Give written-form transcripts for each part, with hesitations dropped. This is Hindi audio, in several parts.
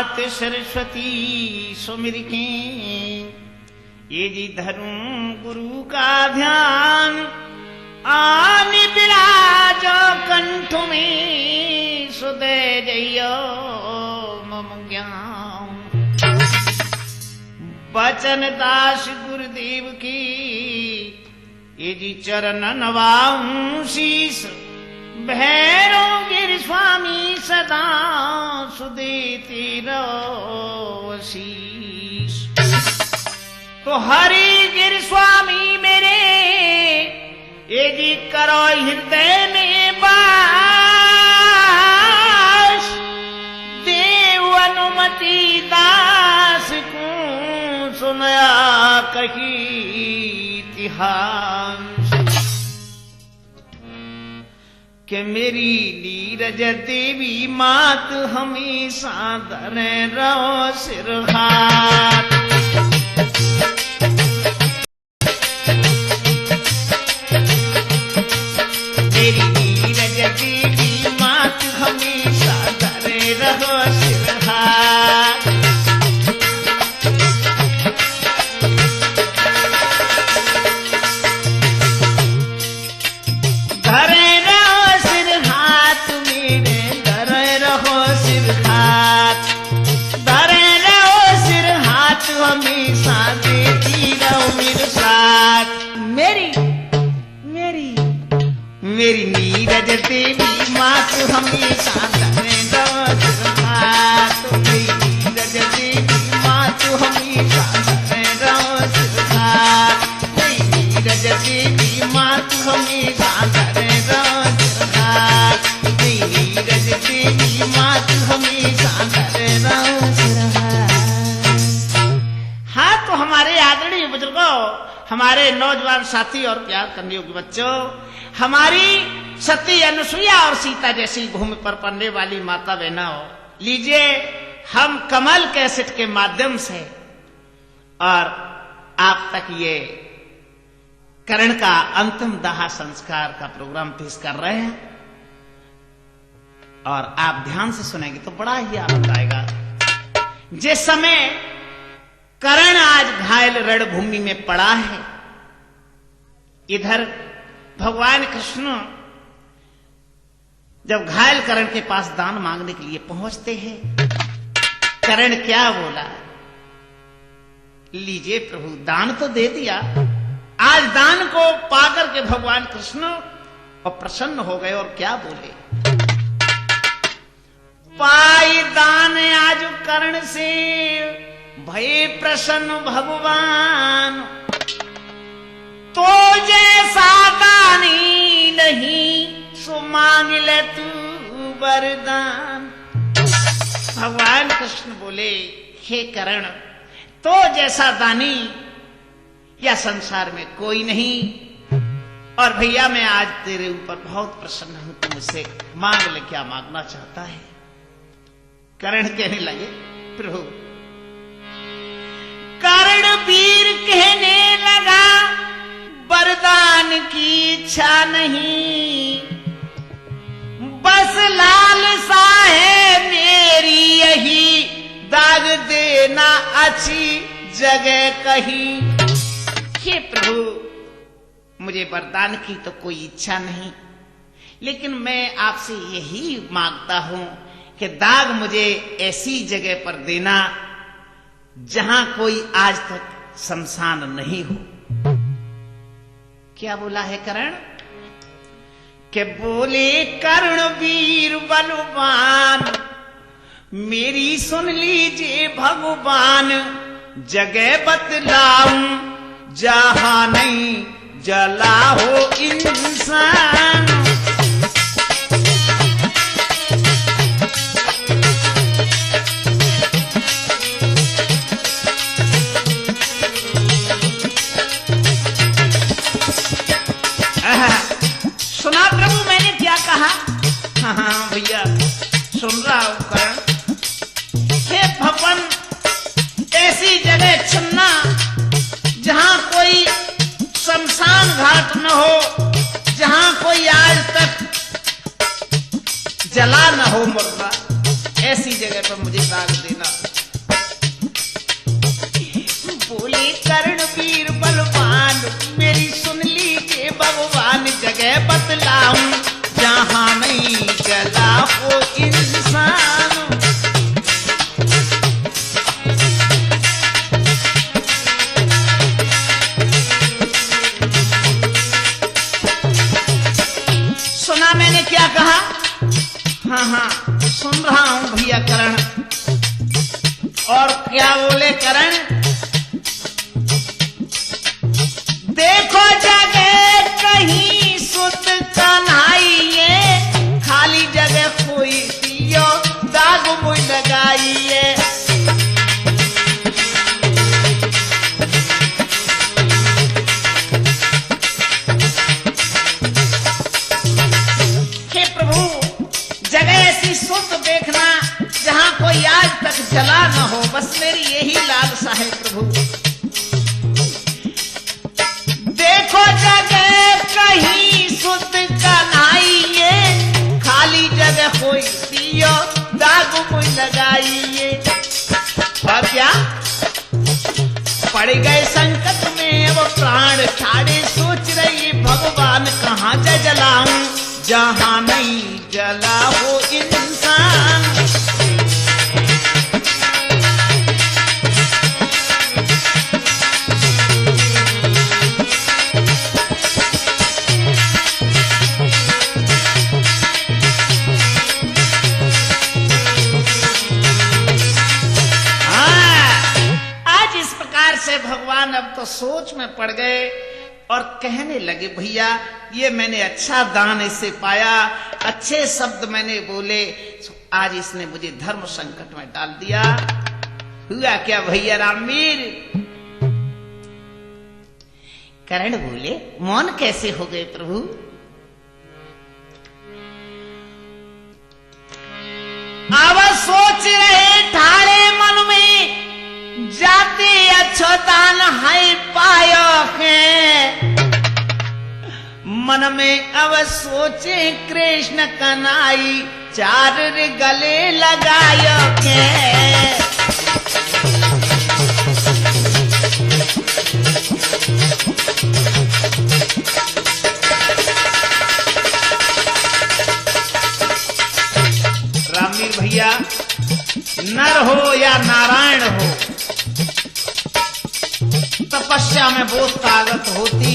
मात सरस्वती सुमिर के, ये जी धरूं गुरु का ध्यान, आन बिराजो कंठ में, सुदय जइयो मम ज्ञान। बचन दास गुरुदेव की, ये जी चरण नवाऊं शीस, भैरव गिर स्वामी सदा सुदेते रहो शीस। तो हरि गिर स्वामी मेरे, ये जी करो हृदय में वास, देव अनुमति दास को सुनया कही इतिहास। कि मेरी नीरज देवी मात हमेशा धरे रहो सिर हाथ। मेरी नीरज देवी मात हमेशा धरे रहो सिर हाथ। मेरी नीरज देवी मात हमेशा धरे रहो सिर हाथ। मेरी नीरज देवी मात हमेशा धरे रहो सिर हाथ। मेरी नीरज देवी मात हमेशा धरे रहो सिर हाथ। मेरी नीरज देवी मात हमेशा धरे रहो सिर हाथ। हाँ, तो हमारे आदरणीय बुजुर्गों, हमारे नौजवान साथी और प्यार करने योग्य बच्चों, हमारी सती अनुसुईया और सीता जैसी भूमि पर पलने वाली माता बहनों, लीजिए हम कमल कैसेट के माध्यम से और आप तक ये कर्ण का अंतिम दाह संस्कार का प्रोग्राम पेश कर रहे हैं। और आप ध्यान से सुनेंगे तो बड़ा ही आनंद आएगा। जिस समय कर्ण आज घायल रणभूमि में पड़ा है, इधर भगवान कृष्ण जब घायल कर्ण के पास दान मांगने के लिए पहुंचते हैं, कर्ण क्या बोला? लीजिए प्रभु, दान तो दे दिया। आज दान को पाकर के भगवान कृष्ण और प्रसन्न हो गए और क्या बोले? पाई दान आज कर्ण से, भय प्रसन्न भगवान। तो जैसा दानी नहीं, सो मांग ले तू वरदान। भगवान कृष्ण बोले, हे कर्ण, तो जैसा दानी या संसार में कोई नहीं। और भैया मैं आज तेरे ऊपर बहुत प्रसन्न हूं, तू मुझसे मांग ले, क्या मांगना चाहता है? कर्ण कहने लगे, प्रभु। कर्ण वीर कहने लगा, वरदान की इच्छा नहीं, बस लालसा है मेरी यही, दाग देना अच्छी जगह कहीं। हे प्रभु, मुझे वरदान की तो कोई इच्छा नहीं, लेकिन मैं आपसे यही मांगता हूं कि दाग मुझे ऐसी जगह पर देना जहां कोई आज तक शमशान नहीं हो। क्या बोला है कर्ण? के बोले कर्ण वीर बलवान, मेरी सुन लीजिए भगवान, जगह बतलाऊं जहां नहीं जला हो इंसान। सुना प्रभु मैंने क्या कहा? हाँ भैया सुन रहा हूं कर्ण। हे भगवान, ऐसी जगह चुनना जहां कोई शमशान घाट न हो, जहां कोई आज तक जला न हो मुर्दा, ऐसी जगह पर मुझे दाग देना। बोले कर्ण वीर बलवान, मेरी सुन लीजिए भगवान, जगह बतलाऊं जहां नहीं जला हो इंसान। सुना मैंने क्या कहा? हाँ हाँ सुन रहा हूं भैया करण। और क्या बोले करण? देखो जगह कहीं सुत कन्हाइए, खाली जगह कोई पियो दाग मुझ लगाइए। हे प्रभु, जगह ऐसी सुत देखना जहां कोई आज तक जला न हो, बस मेरी यही लालसा है प्रभु। देखो जगह कहीं सुत कन्हाइए, खाली जगह कोई पियो दाग मुझ लगाइए। और क्या? पड़ गए संकट में अब प्राण छाड़े, सोच रही भगवान कहाँ जलाऊं जहां नहीं जला हो इंसान। से भगवान अब तो सोच में पड़ गए और कहने लगे भैया ये मैंने अच्छा दान इससे पाया, अच्छे शब्द मैंने बोले, आज इसने मुझे धर्म संकट में डाल दिया। हुआ क्या भैया रामवीर? कर्ण बोले मौन कैसे हो गए प्रभु? अब सोच रहे ठाड़े मन में, जाते अछोतान है पायो के। मन में अब सोचे कृष्ण कन्हई, चार गले लगायो के। रामवीर भैया, नर हो या नारायण हो, तपस्या में वो ताकत होती,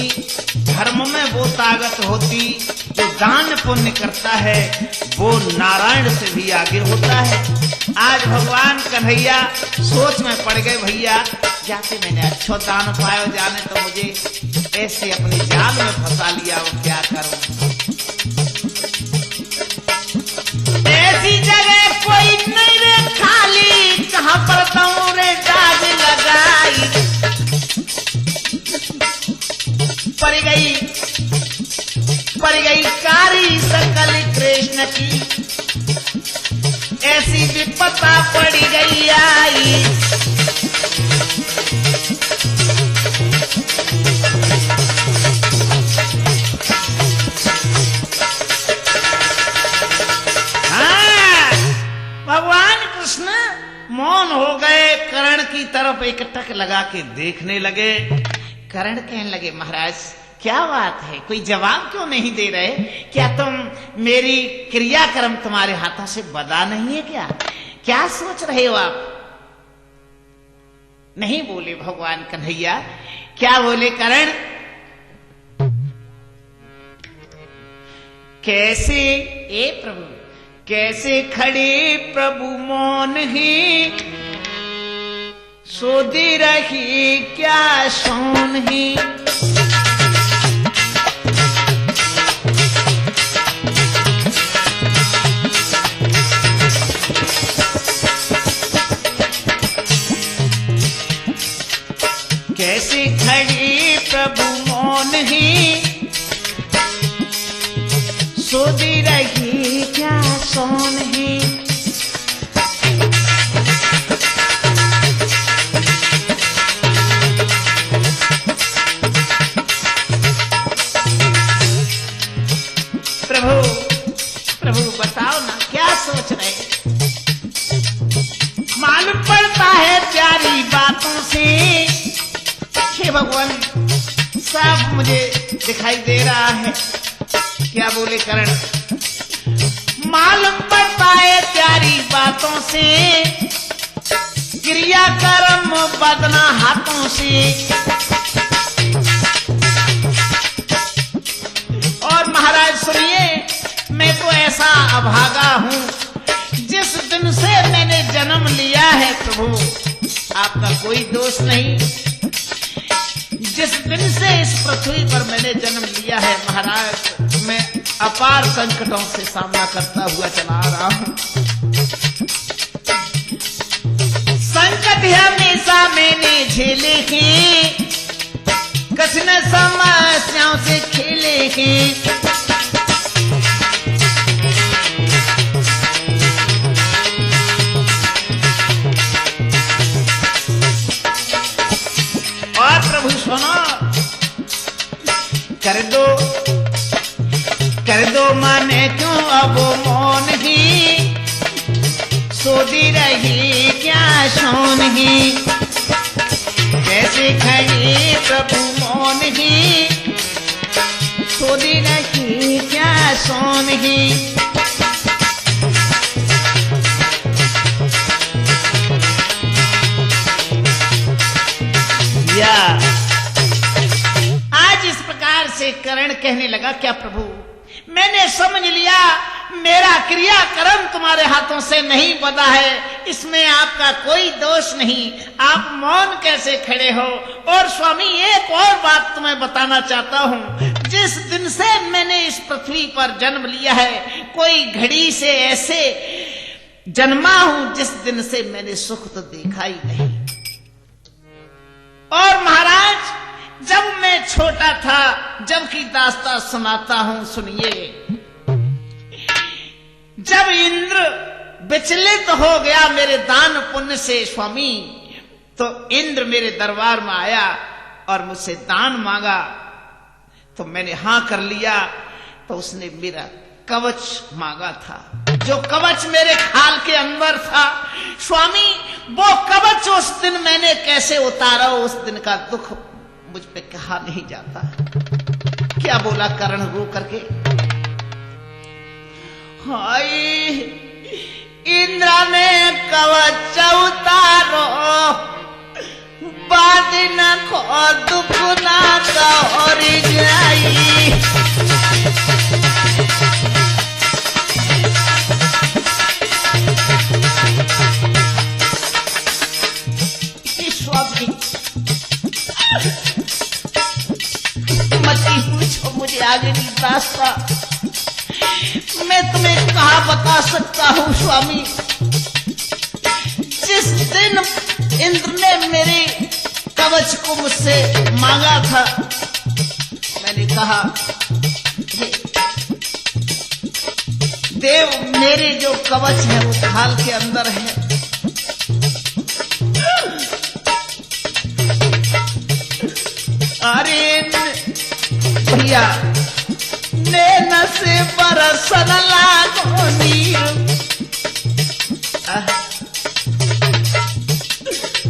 धर्म में वो ताकत होती, जो दान पुण्य करता है वो नारायण से भी आगे होता है। आज भगवान कन्हैया सोच में पड़ गए भैया, जाते मैंने अच्छा दान पाया, जाने तो मुझे ऐसे अपनी जाल में फंसा लिया, वो क्या करूं? ऐसी जगह कोई नहीं रे खाली, कहां पर तौरे दाग लगाई। पड़ गई कारी सकल कृष्ण की, ऐसी विपत्ता पड़ गई आई। हाँ, भगवान कृष्ण मौन हो गए, कर्ण की तरफ एक टक लगा के देखने लगे। कर्ण कहने लगे महाराज क्या बात है, कोई जवाब क्यों नहीं दे रहे? क्या तुम मेरी क्रियाक्रम तुम्हारे हाथों से बदा नहीं है क्या? क्या सोच रहे हो आप? नहीं बोले भगवान कन्हैया। क्या बोले कर्ण? कैसे ए प्रभु, कैसे खड़े प्रभु मौन ही, सोधी रही क्या सोन ही। कैसे खड़ी प्रभु मौन ही, सोधी रही क्या सोन ही। प्रभु प्रभु बताओ ना क्या सोच रहे? हे भगवान साफ मुझे दिखाई दे रहा है। क्या बोले करण, मालूम पड़ता है प्यारी बातों से, क्रिया कर्म बदना हाथों से। और महाराज सुनिए, मैं तो ऐसा अभागा हूं, जिस दिन से मैंने जन्म लिया है प्रभु आपका कोई दोष नहीं। जिस दिन से इस पृथ्वी पर मैंने जन्म लिया है महाराज, मैं अपार संकटों से सामना करता हुआ चला रहा हूं। संकट हमेशा मैंने झेले हैं, कठिन समस्याओं से खेले हैं। और प्रभु सुनो, कर दो माने क्यों अब मौन ही, सोती रही क्या सोन ही। कैसे खड़ी प्रभु मौन ही, सोती रही क्या सोन ही। या आज इस प्रकार से करण कहने लगा, क्या प्रभु मैंने समझ लिया मेरा क्रियाकर्म तुम्हारे हाथों से नहीं बंधा है, इसमें आपका कोई दोष नहीं। आप मौन कैसे खड़े हो? और स्वामी एक और बात तुम्हें बताना चाहता हूँ, जिस दिन से मैंने इस पृथ्वी पर जन्म लिया है, कोई घड़ी से ऐसे जन्मा हूं जिस दिन से मैंने सुख तो देखा ही नहीं। और महाराज जब मैं छोटा था, जब की दास्तान सुनाता हूं सुनिए। जब इंद्र विचलित हो गया मेरे दान पुण्य से स्वामी, तो इंद्र मेरे दरबार में आया और मुझसे दान मांगा, तो मैंने हां कर लिया। तो उसने मेरा कवच मांगा था, जो कवच मेरे खाल के अंदर था। स्वामी वो कवच उस दिन मैंने कैसे उतारा, उस दिन का दुख मुझ पे कहा नहीं जाता। क्या बोला करण रो करके, हाय इंद्र ने कवच उतारो, बाद न खो दुख ना और जाई। मती पूछो मुझे आगे की रास्ता, मैं तुम्हें कहा बता सकता हूं स्वामी। जिस दिन इंद्र ने मेरे कवच को मुझसे मांगा था, मैंने कहा देव मेरे जो कवच है वो खाल के अंदर है। अरे भैया नैन से बरसन लागो नीर,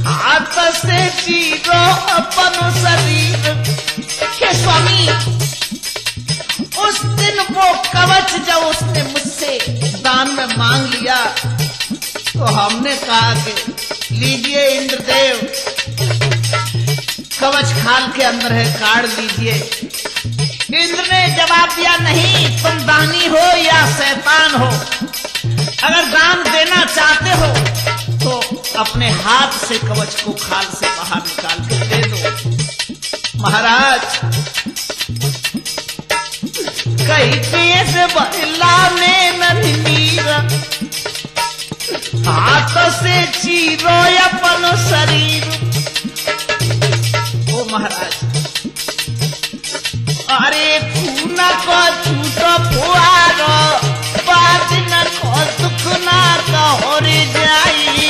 हाथ से चीरो अपन शरीर। हे स्वामी उस दिन वो कवच जब उसने मुझसे दान में मांग लिया, तो हमने कहा कि लीजिए इंद्रदेव, कवच खाल के अंदर है, काढ़ लीजिए। इंद्र ने जवाब दिया, नहीं तुम दानी हो या शैतान हो, अगर दान देना चाहते हो तो अपने हाथ से कवच को खाल से बाहर निकाल के दे दो। महाराज कहीं केस बहला में नीर, हाथ से चीरो अपन शरीर। ओ महाराज अरे खून को छूटो फुआरो, बात न को दुख ना का और जाई।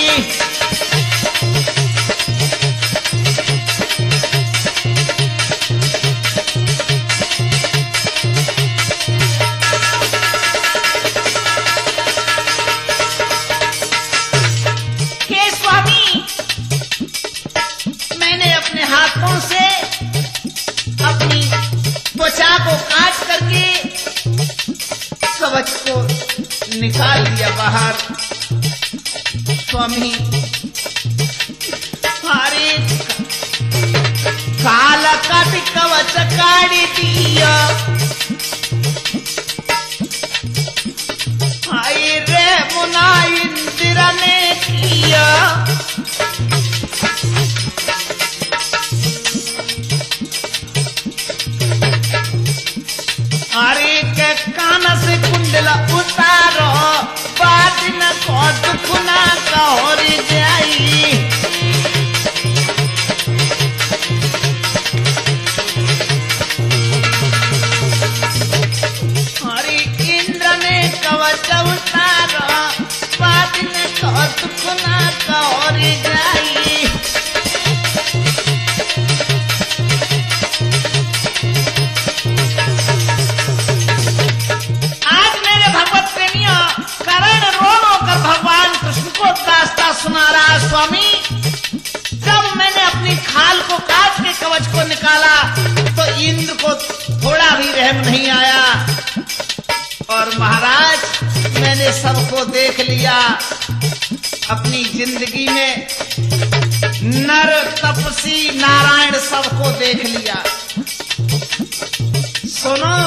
बाहर। स्वामी हरे काल कट कवच काढ़ी दिया, हाय रे मुना इंदिरा ने किया। अरे के कान से कुंडला उतारो, बाद न को दुख ना कहर जाई। अरे इंद्र ने कवच उतारो, बाद न को दुख ना कहर जाई। कर्ण रो रो कर भगवान कृष्ण को दास्ता सुना रहा। स्वामी जब मैंने अपनी खाल को काट के कवच को निकाला तो इंद्र को थोड़ा भी रहम नहीं आया। और महाराज मैंने सबको देख लिया अपनी जिंदगी में, नर तपसी नारायण सबको देख लिया। सुनो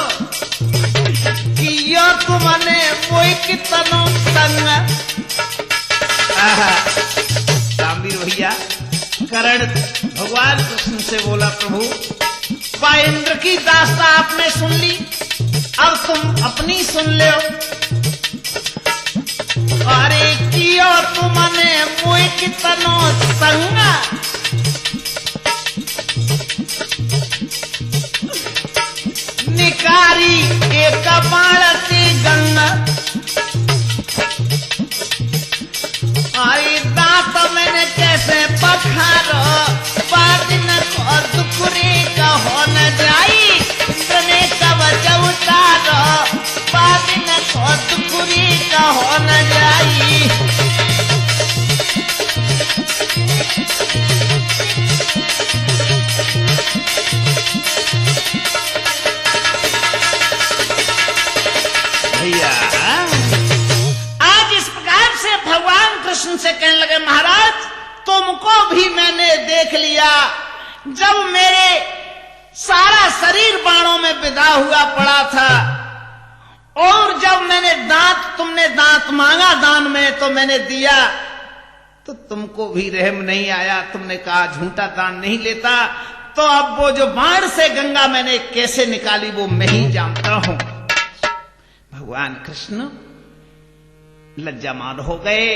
किया तुमने कोई कितनो तंग। रामवीर भैया कर्ण भगवान कृष्ण से बोला, प्रभु इंद्र की दास्ता आपने सुन ली, अब तुम अपनी सुन लो। अरे किया तुमने कोई कितनो तंग, निकारी एक बाणती गंगा। आई दांत मैंने कैसे पखारो, बाद न को दुखरे का हो न जाई। तने कवच उतारो, बाद न को दुखरे का हो न जाई। आज इस प्रकार से भगवान कृष्ण से कहने लगे, महाराज तुमको भी मैंने देख लिया। जब मेरे सारा शरीर बाणों में विदा हुआ पड़ा था, और जब मैंने तुमने दांत मांगा दान में तो मैंने दिया, तो तुमको भी रहम नहीं आया। तुमने कहा झूठा दान नहीं लेता। तो अब वो जो बाण से गंगा मैंने कैसे निकाली वो मैं ही जानता हूं। भगवान कृष्ण लज्जामान हो गए,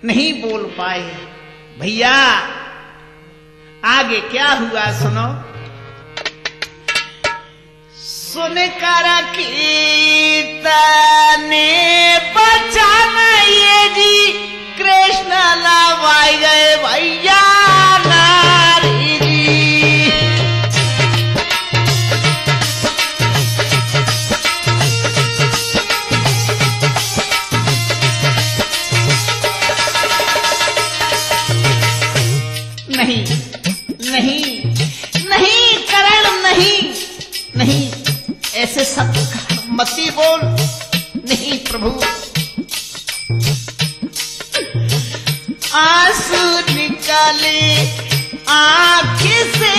नहीं बोल पाए। भैया आगे क्या हुआ सुनो। सुनकर कीर्तने बचान ये जी कृष्ण लवाई गए भैया नारी जी। नहीं नहीं नहीं करण नहीं नहीं, ऐसे सत्य मती बोल नहीं प्रभु। आंसू निकाले आँख से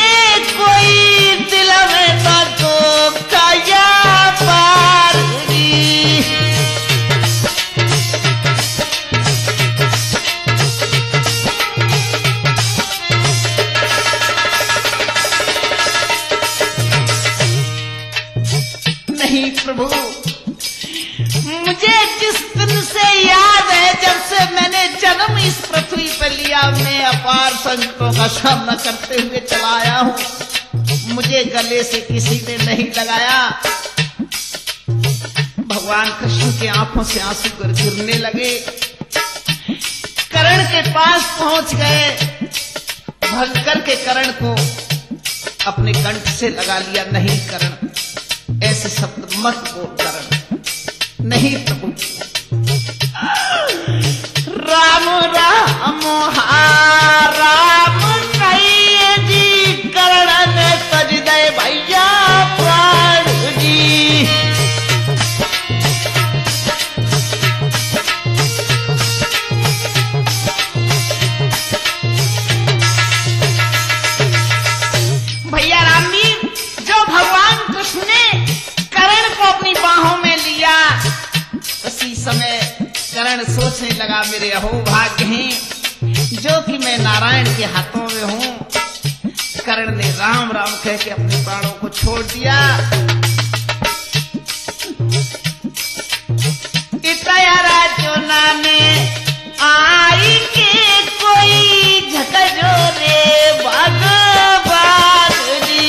कोई दिल में तो काया पारी। नहीं प्रभु, मुझे जिस दिन से याद है जब से मैंने जन्म इस पृथ्वी पर लिया, मैं अपार संकटों का सामना करते हुए चला आया हूं। मुझे गले से किसी ने नहीं लगाया। भगवान कृष्ण की आंखों से आंसू गिरने लगे। कर्ण के पास पहुंच गए, भयंकर के कर्ण को अपने कंठ से लगा लिया। नहीं कर्ण, ऐसे शब्द मत बोल कर्ण। नहीं प्रभु, राम राम राम कहिए जी कर्ण ने तज दे भैया प्राण जी। मैं नारायण के हाथों में हूं। कर्ण ने राम राम कह के अपने प्राणों को छोड़ दिया। इतया जो नामे आई के कोई झकझो रे भगवान जी।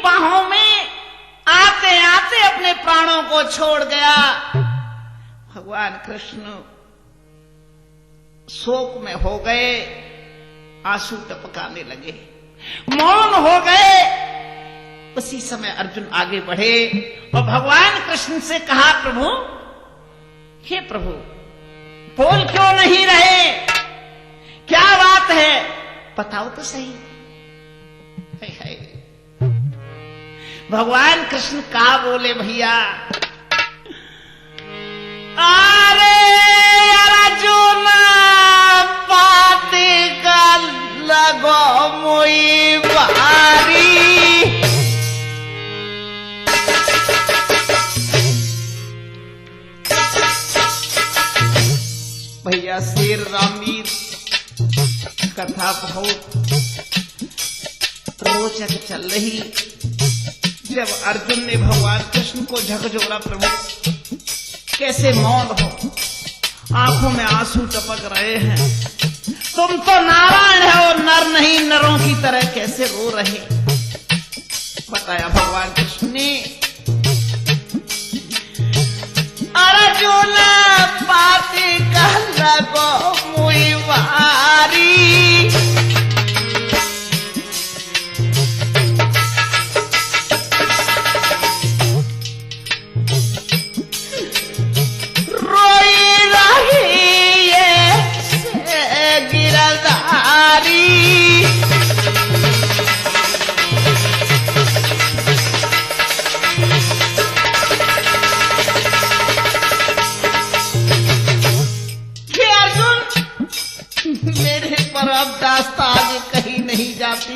बाहों में आते आते अपने प्राणों को छोड़ गया। भगवान कृष्ण शोक में हो गए, आंसू टपकाने लगे, मौन हो गए। उसी समय अर्जुन आगे बढ़े और भगवान कृष्ण से कहा, प्रभु, हे प्रभु, बोल क्यों नहीं रहे? क्या बात है? बताओ तो सही। है। भगवान कृष्ण का बोले, भैया, अरे अर्जुन बाते का लगो मोई बारी। भैया शेर रामीर कथा बहुत रोचक चल रही। जब अर्जुन ने भगवान कृष्ण को झकझोरा, प्रभु कैसे मौन हो, आंखों में आंसू टपक रहे हैं, तुम तो नारायण है और नर नहीं, नरों की तरह कैसे रो रहे? बताया भगवान कृष्ण ने, अर्जुन पाती कहला को मुई वारी। दास्ता आगे कहीं नहीं जाती।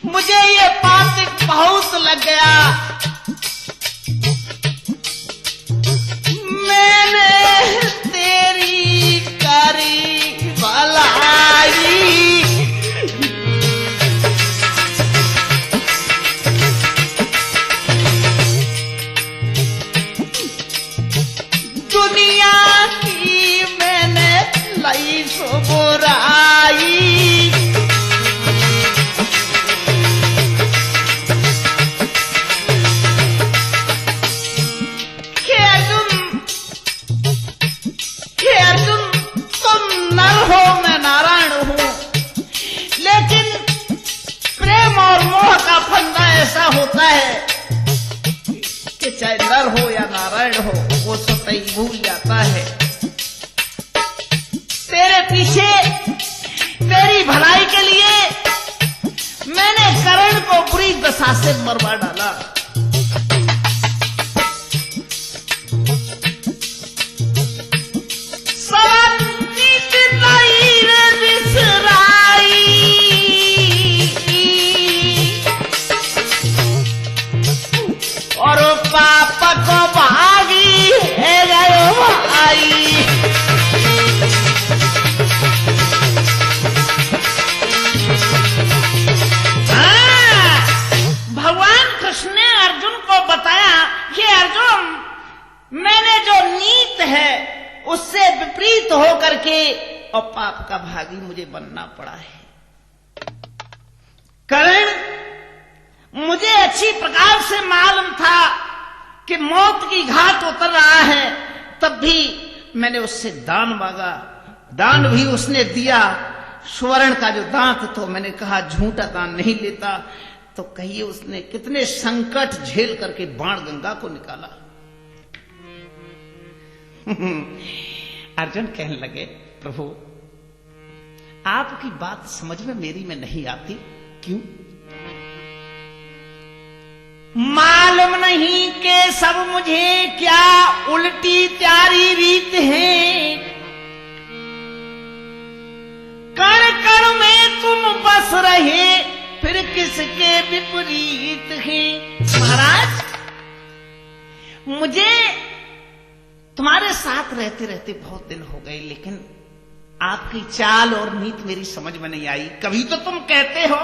मुझे ये बात बहुत लग गया। मैंने तेरी करी भलाई, दुनिया की मैंने लाई सो बुराई। तुम नर हो, मैं नारायण हूं, लेकिन प्रेम और मोह का फंदा ऐसा होता है कि चाहे नर हो या नारायण हो, वो स्वतः ही भूल जाता है। तेरे पीछे तेरी भलाई के लिए मैंने कर्ण को बुरी दशा से मरवा डाला। और पाप को भागी है गयो भाई। भगवान कृष्ण ने अर्जुन को बताया कि अर्जुन, मैंने जो नीत है उससे विपरीत होकर के और पाप का भागी मुझे बनना पड़ा है। कर्ण, मुझे अच्छी प्रकार से मालूम था कि मौत की घाट उतर रहा है, तब भी मैंने उससे दान मांगा, दान भी उसने दिया। स्वर्ण का जो दांत, तो मैंने कहा झूठा दान नहीं लेता। तो कहिए उसने कितने संकट झेल करके बाण गंगा को निकाला। अर्जुन कहने लगे, प्रभु आपकी बात समझ में मेरी में नहीं आती। क्यों? मालूम नहीं कि सब मुझे क्या उल्टी प्यारी रीत है, कण कण में तुम बस रहे फिर किसके विपरीत हैं। महाराज, मुझे तुम्हारे साथ रहते रहते बहुत दिन हो गए, लेकिन आपकी चाल और नीति मेरी समझ में नहीं आई। कभी तो तुम कहते हो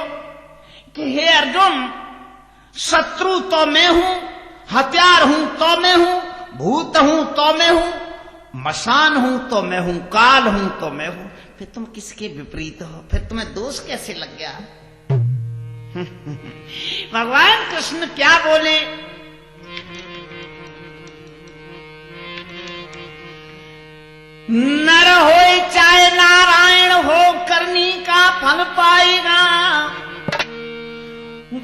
कि हे अर्जुन, शत्रु तो मैं हूं, हथियार हूं तो मैं हूं, भूत हूं तो मैं हूं, मशान हूं तो मैं हूं, काल हूं तो मैं हूं। फिर तुम किसके विपरीत हो? फिर तुम्हें दोष कैसे लग गया? भगवान कृष्ण क्या बोले? नर होए चाहे नारायण हो, करनी का फल पाएगा।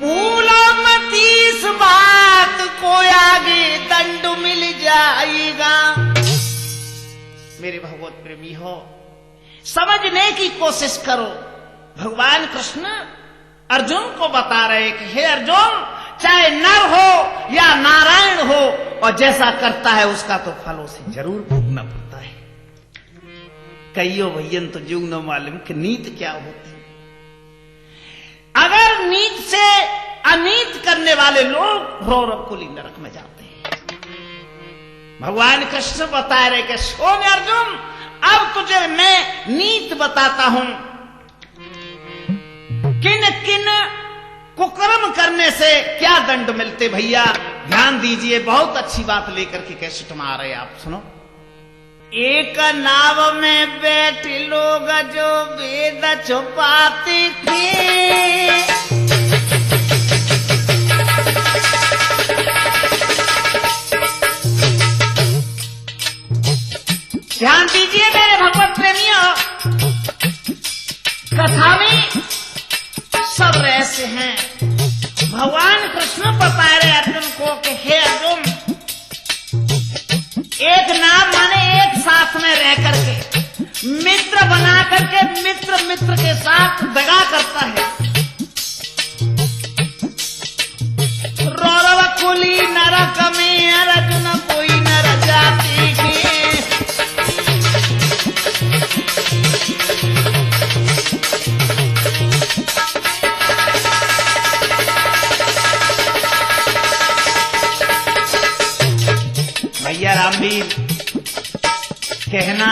भूलो मत इस बात को, आगे दंड मिल जाएगा। मेरे भगवत प्रेमी हो, समझने की कोशिश करो। भगवान कृष्ण अर्जुन को बता रहे कि हे अर्जुन, चाहे नर हो या नारायण हो, और जैसा करता है उसका तो फल उसे जरूर भोगना पड़ता है। कईयो भैयन तो जीव न मालूम कि नीत क्या होती। अगर नीत से अनीत करने वाले लोग रौरव कुली नरक में जाते हैं। भगवान कृष्ण बता रहे कि सुन अर्जुन, अब तुझे मैं नीत बताता हूं। किन किन कुकर्म करने से क्या दंड मिलते। भैया ध्यान दीजिए, बहुत अच्छी बात लेकर के कैसे तुम आ रहे हैं आप, सुनो। एक नाव में बैठे लोग जो वेद छुपाते थे, ध्यान दीजिए मेरे भगवत प्रेमियों, कथा में सब रहस्य हैं। भगवान कृष्ण बता रहे अर्जुन को कि हे अर्जुन, एक नाम माने एक साथ में रह करके मित्र बना करके मित्र मित्र के साथ दगा करता है। रौरव कुली नरक में अर्जुन कोई नर जाति के। भैया रामवीर, कहना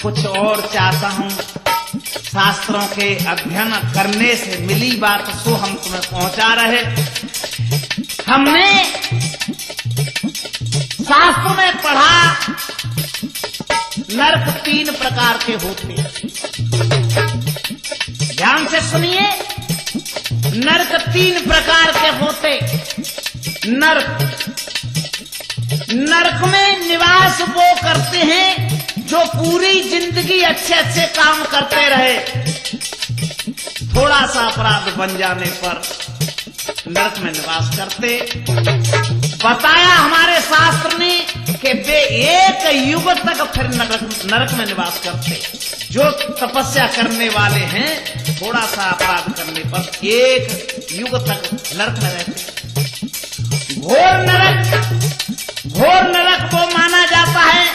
कुछ और चाहता हूं। शास्त्रों के अध्ययन करने से मिली बात सो हम तुम्हें पहुंचा रहे। हमने शास्त्र में पढ़ा, नरक 3 प्रकार के होते हैं। ध्यान से सुनिए, नरक 3 प्रकार के होते। नरक में निवास वो करते हैं जो पूरी जिंदगी अच्छे अच्छे काम करते रहे, थोड़ा सा अपराध बन जाने पर नरक में निवास करते। बताया हमारे शास्त्र ने कि वे एक युग तक फिर नरक में निवास करते। जो तपस्या करने वाले हैं, थोड़ा सा अपराध करने पर एक युग तक नरक में रहते। घोर नरक वो माना जाता है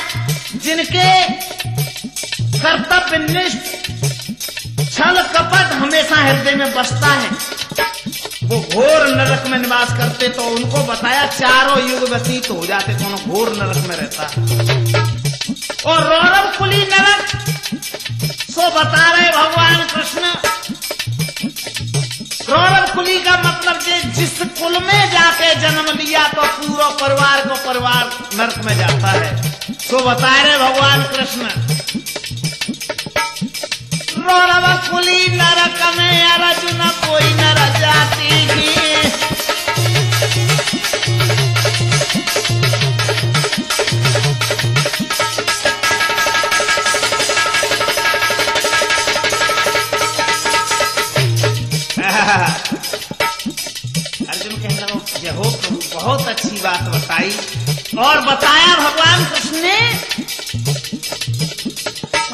जिनके कर्तव्यनिष्ठ छल कपट हमेशा हृदय में बसता है, वो घोर नरक में निवास करते। तो उनको बताया 4 युग व्यतीत हो जाते तो उन्होंने घोर नरक में रहता है। और रौरव कुली नरक सो बता रहे भगवान कृष्ण। रौरव कुली का मतलब जिस कुल में जाके जन्म लिया तो पूरा परिवार को परिवार नरक में जाता है, सो बता रहे भगवान कृष्ण। रौरव कुली नरक में अर्जुन कोई नर जाति की। अर्जुन कहने लगा, यह हो प्रभु, बहुत अच्छी बात बताई। और बताया भगवान कृष्ण ने,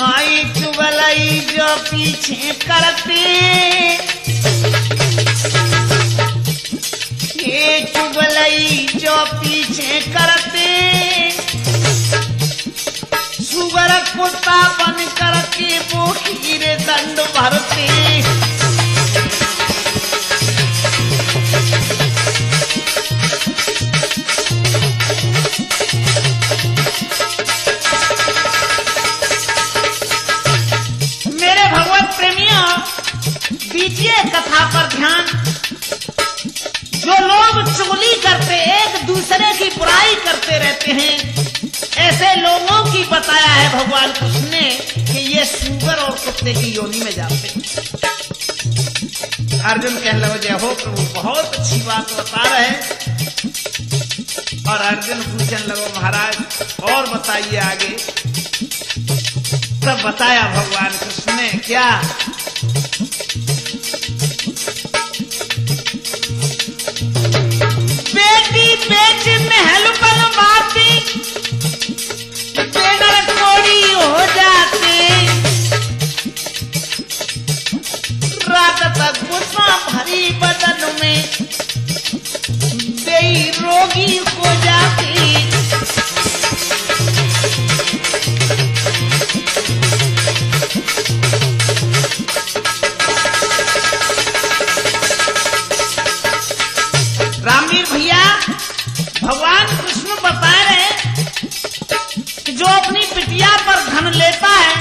आई चुगलई जो पीछे करते, ए चुगलई जो पीछे करते, सुगर कुत्ता बन करके वो खीरे दंड भरते। मेरे भगवत प्रेमियों, दीजिए कथा पर ध्यान। जो लोग चुगली करते, एक दूसरे की बुराई करते रहते हैं, ऐसे लोगों की बताया है भगवान कृष्ण ने कि ये सुगर और कुत्ते की योनि में जाते हैं। अर्जुन कहने लगे जय हो प्रभु, बहुत अच्छी बात बता रहे हैं। और अर्जुन पूछने लगे महाराज और बताइए आगे। तब बताया भगवान कृष्ण ने क्या, बेटी बेच महल बनवाती, बेड़ा कोड़ी हो जाते, रात तक गुस्सा भरी बदन में देई रोगी हो जाती। रामवीर भैया, भगवान कृष्ण बता रहे कि जो अपनी बिटिया पर धन लेता है,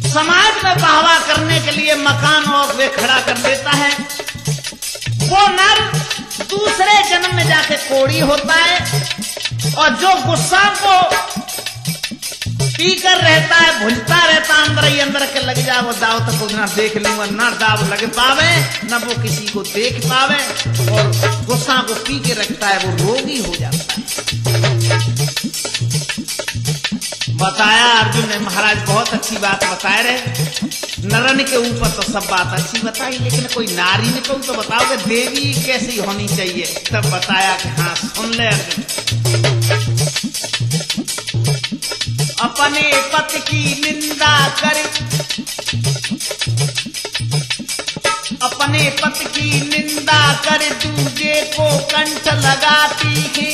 समाज में वाहवा करने के लिए मकान और वे खड़ा कर देता है, वो नर दूसरे जन्म में जाके कोड़ी होता है। और जो गुस्सा को पीकर रहता है, भुलता रहता, अंदर ही अंदर के लग जाए, वो दाव तक ना देख लूंगा, ना दाव लग पावे, न वो किसी को देख पावे, और गुस्सा को पी के रखता है, वो रोगी हो जाता है। बताया अर्जुन ने महाराज, बहुत अच्छी बात बताए रहे। नरन के ऊपर तो सब बात अच्छी बताई, लेकिन कोई नारी ने कहूँ तो बताओगे देवी कैसी होनी चाहिए। तब बताया कि हाँ सुन ले अर्जुन, अपने पति की निंदा करे, अपने पति की निंदा करे, दूजे को कंठ लगाती है।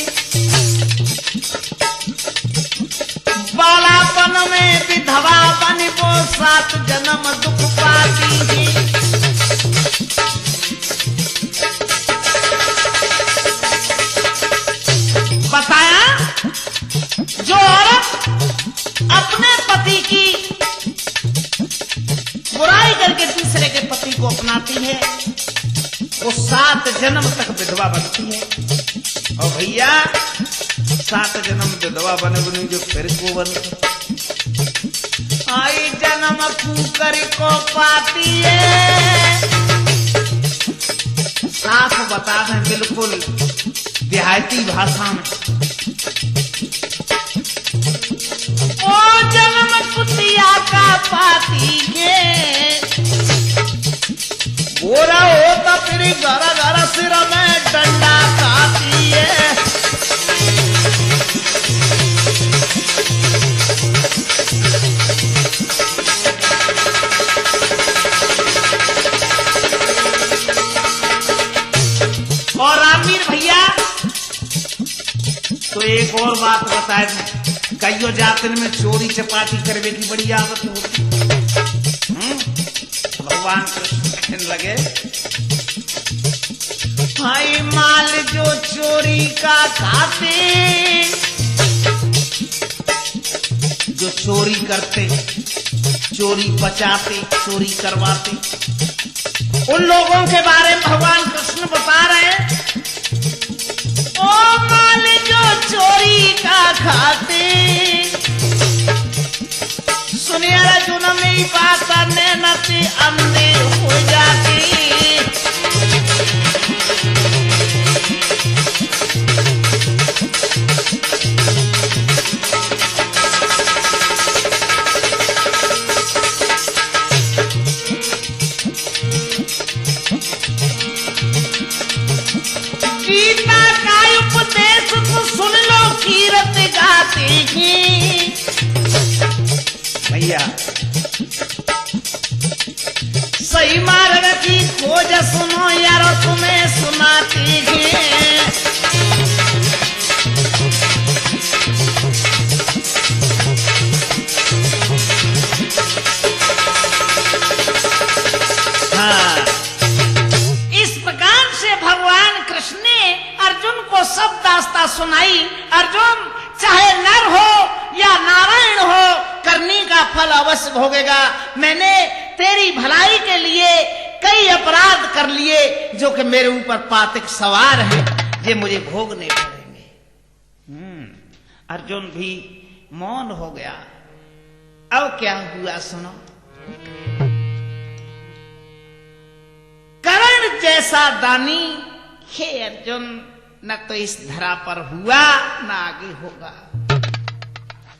बालापन में विधवा बन वो 7 जन्म दुख पाती है। बताया जो औरत अपने पति की बुराई करके दूसरे के पति को अपनाती है, वो 7 जन्म तक विधवा बनती है। और भैया 7 जन्म विधवा बने बनी जो फिर को बनती, आई जन्म कुकर को पाती है। साफ बता दें बिल्कुल देहाती भाषा में, ओ जन्म कुतिया का पाती है। गोरा हो तो फिर घर घर सिर में डंडा खाती है। और रामवीर भैया तो एक और बात बताए, कईयो जातिन में चोरी चपाटी करने की बड़ी आदत होती। भगवान कृष्ण कहने लगे भाई माल जो चोरी का खाते, जो चोरी करते, चोरी बचाते, चोरी करवाते, उन लोगों के बारे में भगवान कृष्ण बता रहे हैं, ओ माल जो चोरी का खाते। सुनिए अर्जुन में बात नैनती अंधे हो जाती। गीता का उपदेश तो सुन लो, कीरत गाते हैं। भैया सही मार्ग करण की खोज सुनो यारो तुम्हें सुनाती है। हाँ, इस प्रकार से भगवान कृष्ण ने अर्जुन को सब दास्तां सुनाई। अर्जुन चाहे नर हो या नारायण हो, करनी का फल अवश्य भोगेगा। मैंने तेरी भलाई के लिए कई अपराध कर लिए जो कि मेरे ऊपर पातक सवार हैं, ये मुझे भोगने पड़ेंगे। अर्जुन भी मौन हो गया। अब क्या हुआ सुनो। कर्ण जैसा दानी हे अर्जुन न तो इस धरा पर हुआ न आगे होगा,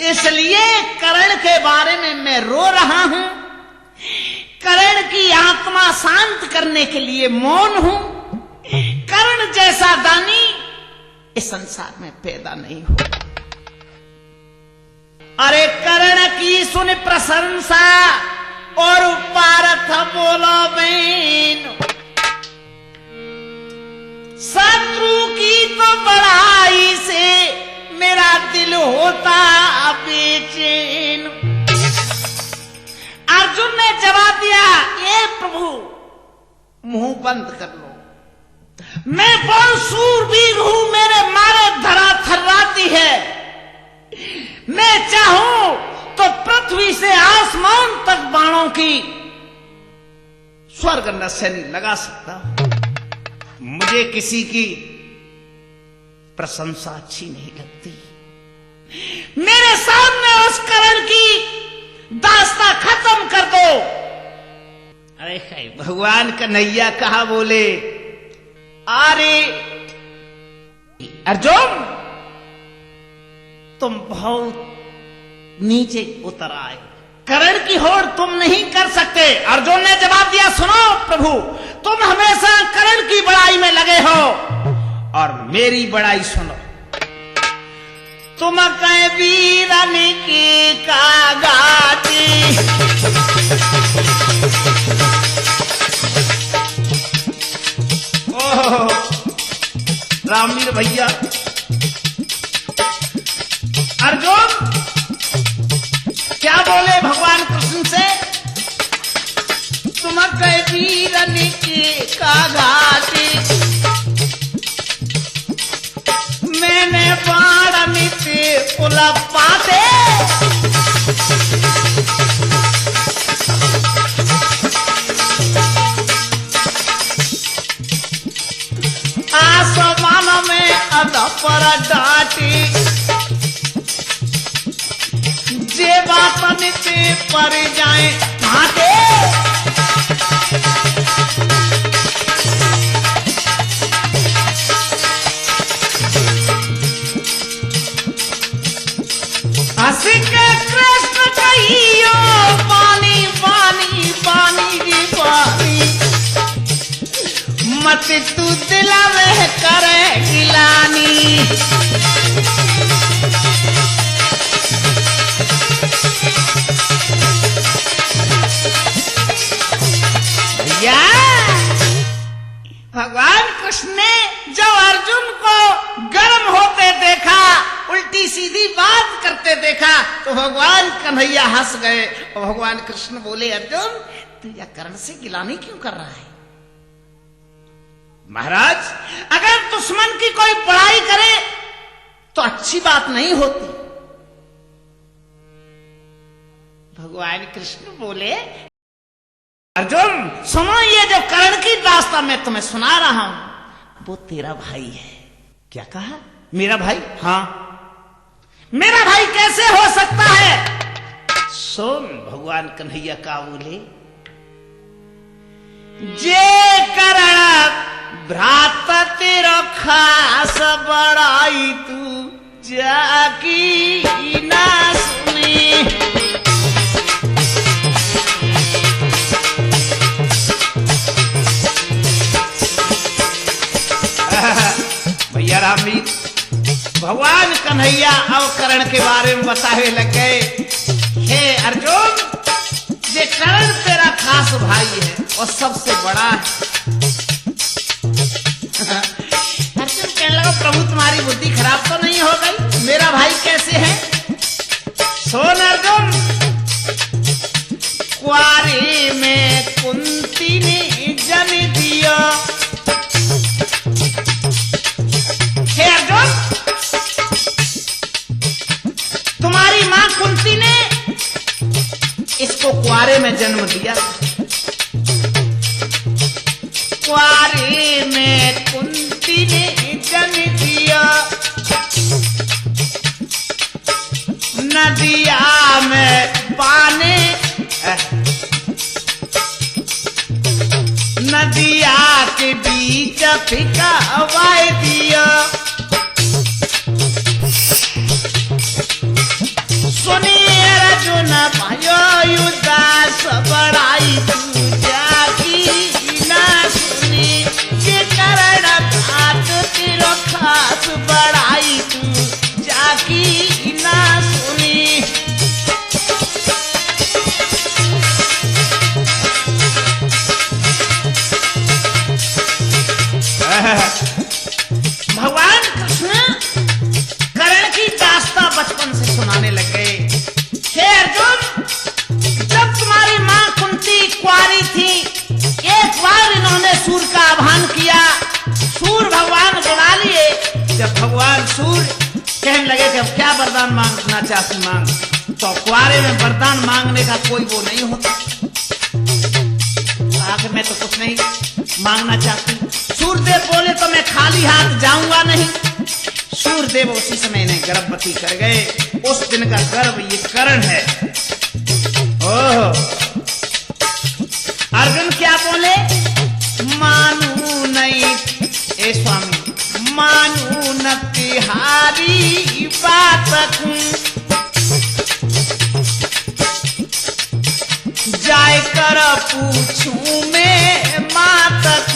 इसलिए कर्ण के बारे में मैं रो रहा हूं। कर्ण की आत्मा शांत करने के लिए मौन हूं। कर्ण जैसा दानी इस संसार में पैदा नहीं होगा। अरे कर्ण की सुन प्रशंसा और पार्थ बोलो बहन, शत्रु की तो बड़ाई से मेरा दिल होता बेचैन। अर्जुन ने जवाब दिया, ये प्रभु मुंह बंद कर लो, मैं बहुत सूरवीर हूं, मेरे मारे धरा थर्राती है। मैं चाहूं तो पृथ्वी से आसमान तक बाणों की स्वर्ग नशेनी लगा सकता हूं। मुझे किसी की प्रशंसा अच्छी नहीं लगती। मेरे सामने उस कर्ण की दास्तां खत्म कर दो। अरे भगवान कन्हैया कहा बोले, अरे अर्जुन तुम बहुत नीचे उतर आए, कर्ण की होड़ तुम नहीं कर सकते। अर्जुन ने जवाब दिया, सुनो प्रभु, तुम हमेशा कर्ण की बड़ाई में लगे हो और मेरी बड़ाई सुनो। तुम कहे वीरन की का गाती, ओह रामवीर भैया। अर्जुन क्या बोले भगवान कृष्ण से, तुम कहे वीरन की का गाती, मैंने बाण मिते उलप पाते, आसमान में अधपर डांटी, जे बात मिते पर जाए भाते। हंसी के कृष्ण कहियो पानी पानी पानी जी पानी, मत तू दिला में करे गिलानी। भैया भगवान कृष्ण ने जब अर्जुन को गर्म होते देखा, उल्टी सीधी बात करते देखा, तो भगवान कन्हैया हंस गए और भगवान कृष्ण बोले, अर्जुन तू यह कर्ण से गिलानी क्यों कर रहा है? महाराज अगर दुश्मन की कोई बड़ाई करे तो अच्छी बात नहीं होती। भगवान कृष्ण बोले, अर्जुन सुनो, ये जो कर्ण की दास्तां मैं तुम्हें सुना रहा हूं वो तेरा भाई है। क्या कहा? मेरा भाई? हाँ, मेरा भाई कैसे हो सकता है? सुन, भगवान कन्हैया का बोले, जे कर्ण भ्रात तेरा खास बड़ाई तू जाकी ना सुनी। भैया रामवीर, भगवान कन्हैया अब कर्ण के बारे में बतावे लग गए। हे अर्जुन, ये कर्ण तेरा खास भाई है और सबसे बड़ा है। अर्जुन कहने लगा प्रभु तुम्हारी बुद्धि खराब तो नहीं हो गई, मेरा भाई कैसे है? सुन अर्जुन, कुआरे में कुंती ने जन्म दिया। हे अर्जुन, तुम्हारी मां कुंती ने इसको कुआरे में जन्म दिया। कुआरे में कुंती ने जन्म दिया, नदिया में पानी, नदिया के बीच फिकावाए दिया। सुनिए अर्जुन भयो उदास बड़ाई तू जाकी ना सुनी, के करण बात तेरो खास बड़ाई तू जाकी ना सुनी। भगवान कृष्ण कर्ण की दास्तां बचपन से सुनाने लगे। हे अर्जुन, जब तुम्हारी मां कुंती कुंवारी थी, एक बार इन्होंने सूर्य का आह्वान किया, सूर्य भगवान बुला लिए। जब भगवान सूर्य कहने लगे कि अब क्या वरदान मांगना चाहती मांग, तो कुंवारे में वरदान मांगने का कोई वो नहीं होता। आखिर मैं तो कुछ नहीं मांगना चाहती। सूर्यदेव बोले तो मैं खाली हाथ जाऊंगा नहीं। सूर्यदेव उसी समय इन्हें गर्भवती कर गए। उस दिन का गर्भ ये कर्ण है। ओह, अर्जुन क्या बोले? मानू नहीं ए स्वामी, मानू न तिहारी बात, जाय कर पूछूं मैं मातक।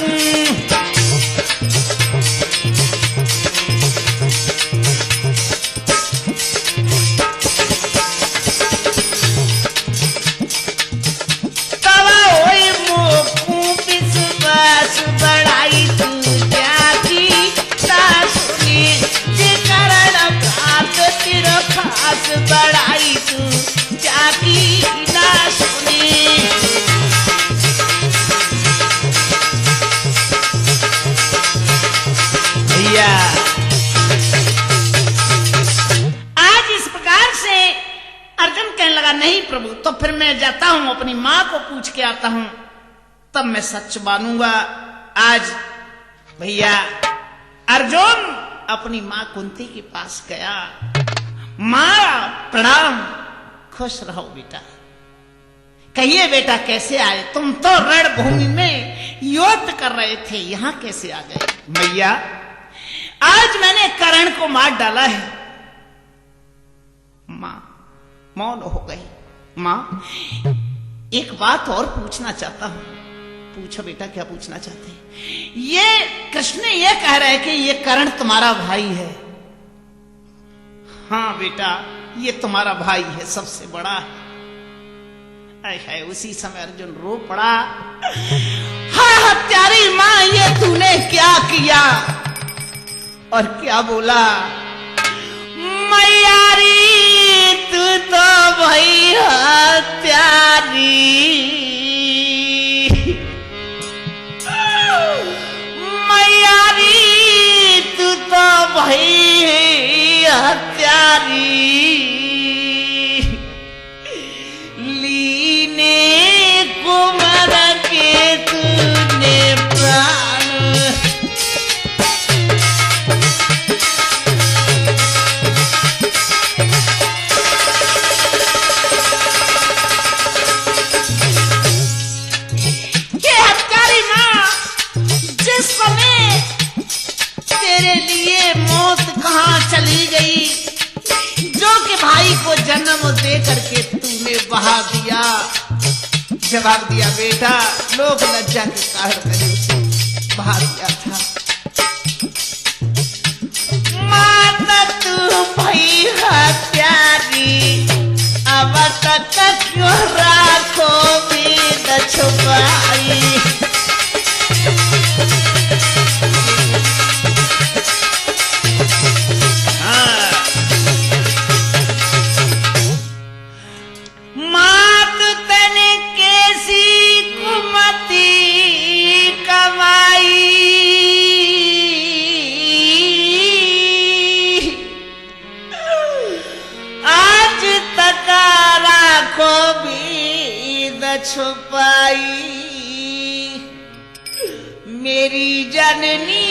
तवा ओई मोकू विश्वास बढ़ाई तू जाकी ना सुनी, जे करण बात तेरा खास बढ़ाई तू जाकी ना सुनी। आज इस प्रकार से अर्जुन कहने लगा नहीं प्रभु, तो फिर मैं जाता हूं अपनी मां को पूछ के आता हूं, तब मैं सच मानूंगा। आज भैया अर्जुन अपनी मां कुंती के पास गया। मां प्रणाम, खुश रहो बेटा। कहिए बेटा कैसे आए? तुम तो रणभूमि में युद्ध कर रहे थे, यहां कैसे आ गए? भैया आज मैंने कर्ण को मार डाला है। मां मौन हो गई। मां एक बात और पूछना चाहता हूं। पूछो बेटा, क्या पूछना चाहते हैं? ये कृष्ण ये कह रहे हैं कि ये कर्ण तुम्हारा भाई है। हाँ बेटा, ये तुम्हारा भाई है, सबसे बड़ा है। उसी समय अर्जुन रो पड़ा। हाँ हत्यारी मां, ये तूने क्या किया? और क्या बोला? मैयारी तू तो भाई हत्यारी, मैयारी तू तो भाई हत्यारी, लीने को मर के तूने प्राण। तेरे लिए मौत कहां चली गई, जो कि भाई को जन्म दे करके तूने बहा दिया। जवाब दिया बेटा, लोग लज्जा के कारण मैंने उसे बहा दिया था। माता तू भाई हत्यारी, अब तक क्यों राखो भेद छुपाई। मात तन कैसी कुमति कमाई, आज तक राखो भेद छुपाई। मेरी जननी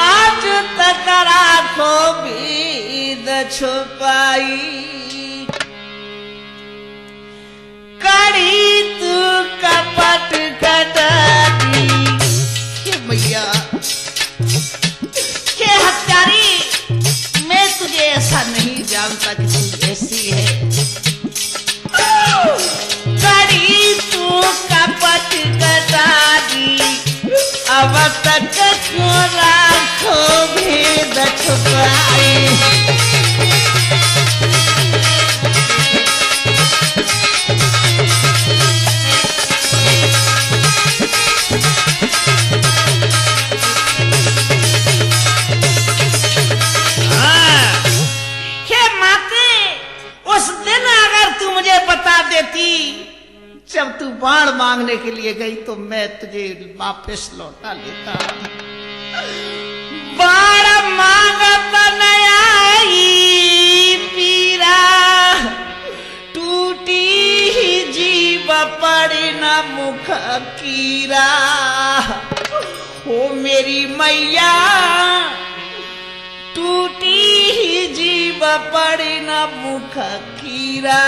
आज तक राखो भेद छुपाई। कड़ी तू कपट कटारी, हे मैया के हत्यारी, मैं तुझे ऐसा नहीं जानता कि तू ऐसी है। कड़ी तू कपट कटारी, अब तक क्यों राखो भेद छुपाई। हे माते, उस दिन अगर तू मुझे बता देती जब तू बाण मांगने के लिए गई तो मैं तुझे वापस लौटा लेता। बाण मांगत न आई पीरा, टूटी ही जीव पड़ी न मुख कीरा। ओ मेरी मैया, टूटी ही जीव पड़ी न मुख कीरा।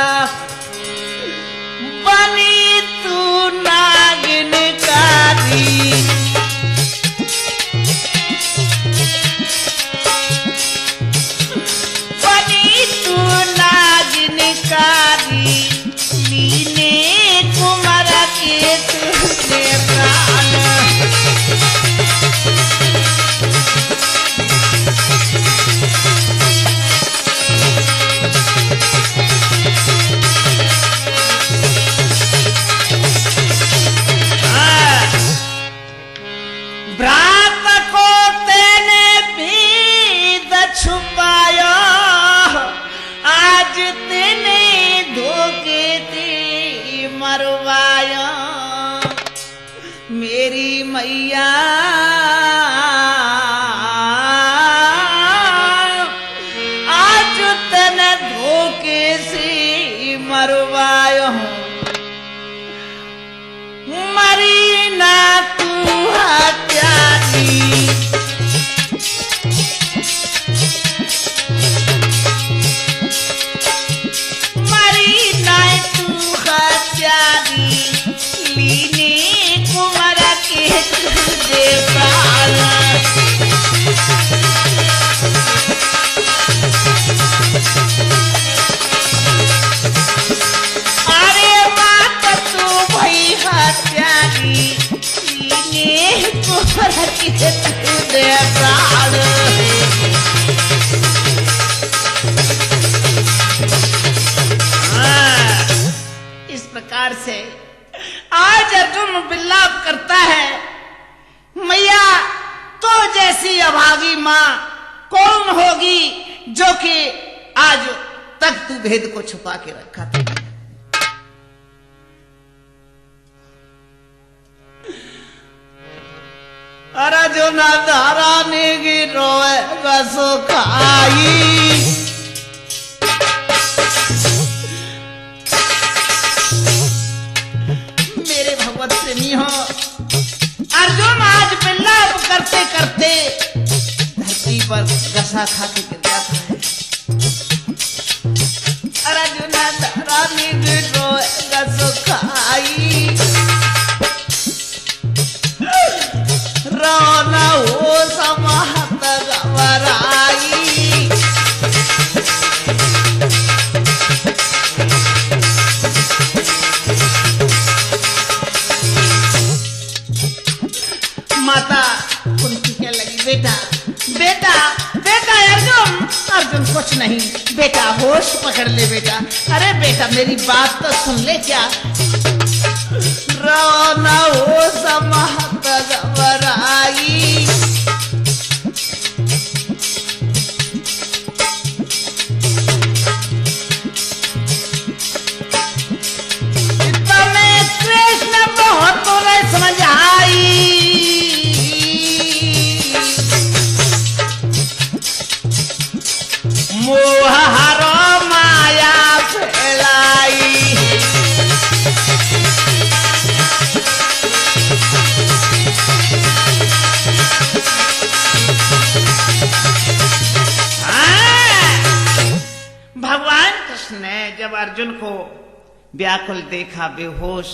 बनी तू नागिन कारी, बनी तू नागिन कारी। लीने कुमार के तुझे प्राण, भ्रात को तेने भेद छुपाया, आज तेने धोखे ते मरवाया। मेरी मैया आज तेने धोखे से मरवाया। मरी ना तू हत्यारी, मरी ना तू हत्यारी। लीने कुमार के तुझे प्राण, अरे मात तू भई हत्यारी। लीने कुमार के तुझे प्राण। इस प्रकार से आज अर्जुन विलाप करता है, मैया तो जैसी अभागी माँ कौन होगी जो कि आज तक तू भेद को छुपा के रखा था। अर्जुन धारा गिरो सुखाई, मेरे भगवत प्रेमी हो, अर्जुन आज विलाप करते करते धरती पर गसा खा के गिर जाता है। अर्जुन धारा गिरो सुखाई, रोना हो समहत घबराई। माता उनकी क्या लगी, बेटा बेटा बेटा अर्जुन, अर्जुन कुछ नहीं बेटा, होश पकड़ ले बेटा। अरे बेटा मेरी बात तो सुन ले क्या। रोना हो समहत घबराई, तुम्हें कृष्ण बहुत समझ आई, मोह हरो माया फैलाई। भगवान कृष्ण ने जब अर्जुन को व्याकुल देखा बेहोश,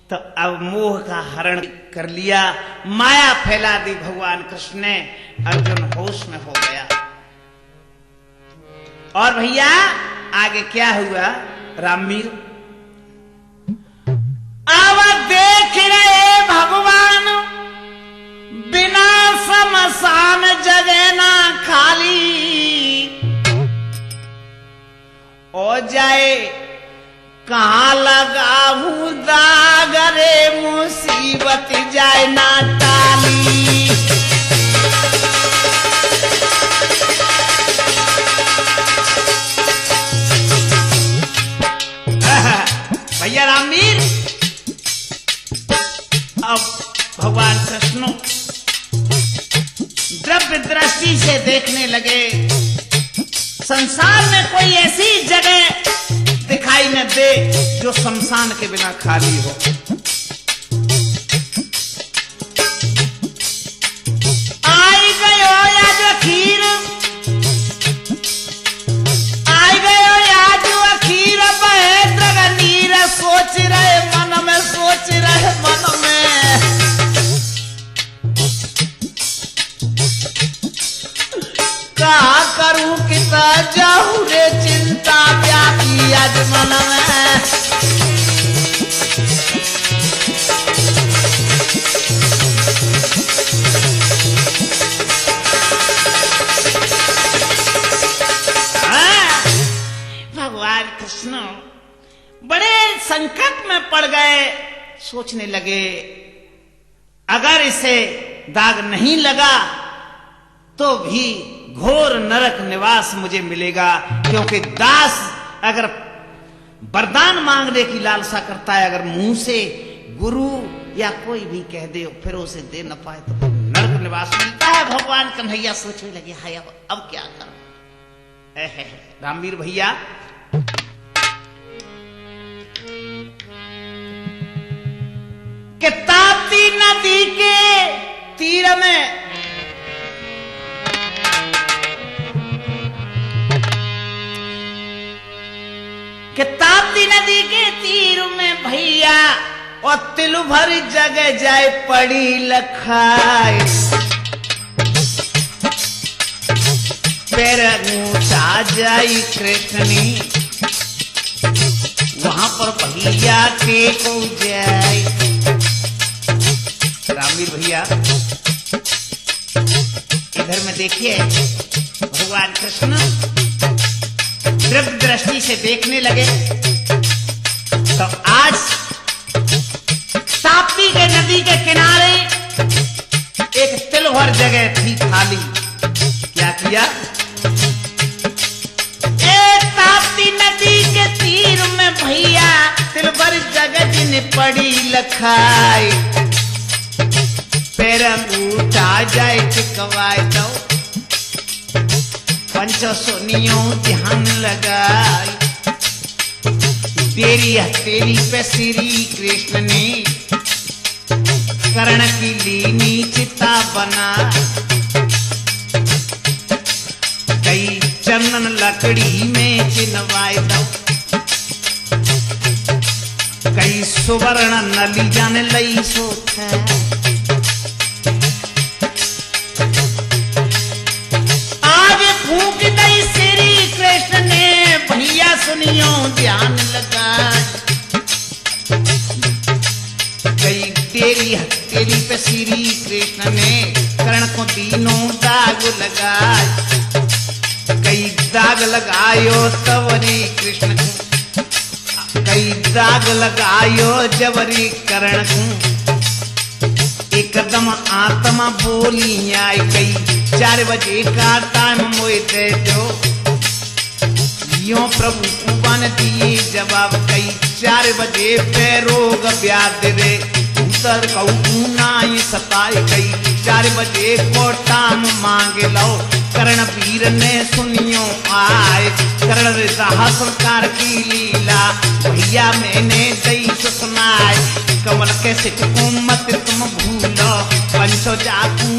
तो अब मोह का हरण कर लिया, माया फैला दी भगवान कृष्ण ने, अर्जुन होश में हो गया। और भैया आगे क्या हुआ रामवीर, अब देख रहे भगवान बिना शमशान जगह ना खाली, ओ जाए कहाँ लगा हूँ दाग रे, मुसीबत जाए ना टाली। भैया रामवीर, अब भगवान कृष्ण द्रव्य दृष्टि से देखने लगे, संसार में कोई ऐसी जगह दिखाई न दे जो शमशान के बिना खाली हो। आई गयो आज अखीर, आई गयो आज अखीर, बहे द्रगनीर, सोच रहे मन में, सोच रहे मन में, कहा करूं कितना जाऊं रे, चिंता व्यापी आज मन में। भगवान कृष्ण बड़े संकट में पड़ गए, सोचने लगे अगर इसे दाग नहीं लगा तो भी घोर नरक निवास मुझे मिलेगा, क्योंकि दास अगर वरदान मांगने की लालसा करता है, अगर मुंह से गुरु या कोई भी कह दे फिर उसे दे न पाए तो नरक निवास मिलता है। भगवान कन्हैया सोचने लगे हाय अब क्या करूं। रामवीर भैया कि ताप्ती नदी के तीर में कि ताप्ती नदी के तीर में भैया और तिल भर जगह जाए पड़ी लखाए, पैर ऊंचा जाई कृष्णी, वहां पर भैया के को जाए। रामवीर भैया इधर में देखिए, भगवान कृष्ण द्रव्य दृष्टि से देखने लगे तो आज ताप्ती के नदी के किनारे एक तिल भर जगह थी खाली। क्या किया, ताप्ती नदी के तीर में भैया तिल भर जगह जिन पड़ी लखाई, पैर उठा जाए चिकवाए दो, पंच सोनियों ध्यान लगाई, तेरी हथेली पे श्री कृष्ण ने कर्ण की लीनी चिता बना, कई चंदन लकड़ी में चिन्हवाए दो, कई सुवर्ण नली जाने लई सोता, आज फूक दई श्री कृष्ण ने भैया सुनियो ध्यान लगा, कई तेरी हथेली पे श्री कृष्ण ने कर्ण को तीनों दाग लगा। दाग लगायो तवरी कृष्ण को, कई दाग लगायो जबरी करण को। एकदम आत्मा बोली आई कई 4 बजे का टाइम मोए दे दो। यो प्रभु कुबन दिए जवाब कई 4 बजे पैरोग ब्याद रे उतर कहू नाई सताए कई 4 बजे को टाम मांगे लो। कर्ण वीर ने सुनियो आए कर्ण रे सरकार की लीला भैया मैंने दई सुनाए। कमल के सिख को मत तुम भूलो पंचो जाकू